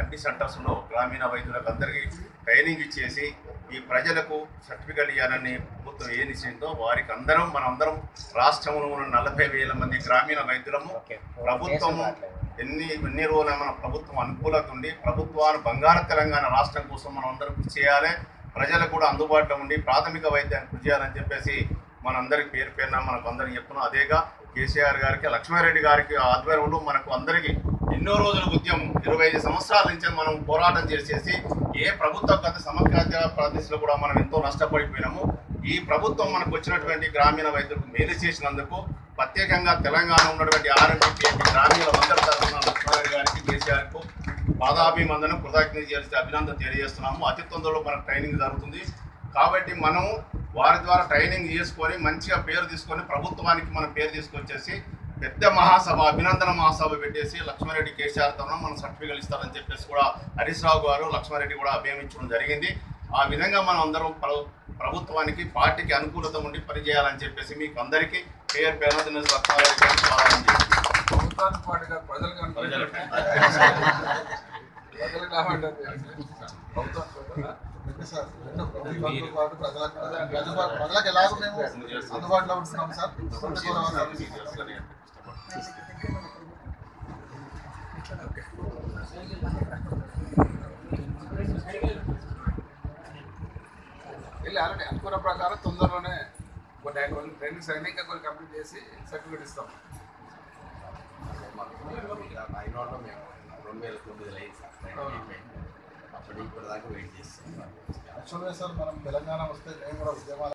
అన్ని సెంటర్స్లో గ్రామీణ వైద్యులకు అందరికీ ట్రైనింగ్ ఇచ్చేసి ఈ ప్రజలకు సర్టిఫికెట్ ఇవ్వాలని ప్రభుత్వం ఏ నిశ్చయిందో వారికి మనందరం రాష్ట్రంలో ఉన్న 40,000 మంది గ్రామీణ వైద్యులము ప్రభుత్వం ఎన్ని రోజులు మన ప్రభుత్వం అనుకూలత ఉండి ప్రభుత్వాన్ని బంగారు తెలంగాణ రాష్ట్రం కోసం మనం అందరం కృషి చేయాలి. ప్రజలకు కూడా అందుబాటులో ఉండి ప్రాథమిక వైద్యాన్ని కృషి చేయాలని చెప్పేసి మనందరికి పేరున మనకు అందరికి చెప్తున్నాం. అదేగా కేసీఆర్ గారికి లక్ష్మారెడ్డి గారికి ఆధ్వర్యంలో మనకు అందరికీ ఎన్నో రోజుల ఉద్యమం 25 సంవత్సరాల నుంచి మనం పోరాటం చేసేసి ఏ ప్రభుత్వ గత సమగ్ర ప్రదేశంలో కూడా మనం ఎంతో నష్టపడిపోయినాము. ఈ ప్రభుత్వం మనకు వచ్చినటువంటి గ్రామీణ వైద్యులకు మేలు చేసినందుకు ప్రత్యేకంగా తెలంగాణ ఉన్నటువంటి ఆర్ఎంపీ గ్రామీణ అందరి తరఫున లక్ష్మారెడ్డి గారికి కేసీఆర్కు పాదాభివందనం కృతజ్ఞత చేసి అభినందన తెలియజేస్తున్నాము. అతి తొందరలో మనకు ట్రైనింగ్ జరుగుతుంది కాబట్టి మనము వారి ద్వారా ట్రైనింగ్ చేసుకొని మంచిగా పేరు తీసుకొని ప్రభుత్వానికి మనం పేరు తీసుకొచ్చేసి పెద్ద మహాసభ అభినందన మహాసభ పెట్టేసి లక్ష్మారెడ్డి కేసీఆర్ తరఫున మనం సర్టిఫికెట్ ఇస్తారని చెప్పేసి కూడా హరీష్ రావు గారు లక్ష్మారెడ్డి కూడా అభియమించడం జరిగింది. ఆ విధంగా మనం అందరం ప్రభుత్వానికి పార్టీకి అనుకూలత ఉండి పనిచేయాలని చెప్పేసి మీకు అందరికీ పేరు లక్ష్మారెడ్డి ప్రజలకు ఎలాగో మేము అందుబాటులో ఉంటున్నాం సార్. వెళ్ళి ఆల్రెడీ అనుకున్న ప్రకారం తొందరలోనే కొన్ని ట్రైనింగ్స్ అయినా ఇంకా కొన్ని కంప్లీట్ చేసి సర్టిఫికేట్ ఇస్తాం. అయినోట్లో మేము 2009 అయింది అప్పటికి ఇప్పటిదాకా వెయిట్ చేస్తాం. యాక్చువల్గా సార్ మనం తెలంగాణ వస్తే మేము కూడా ఉద్యమాలు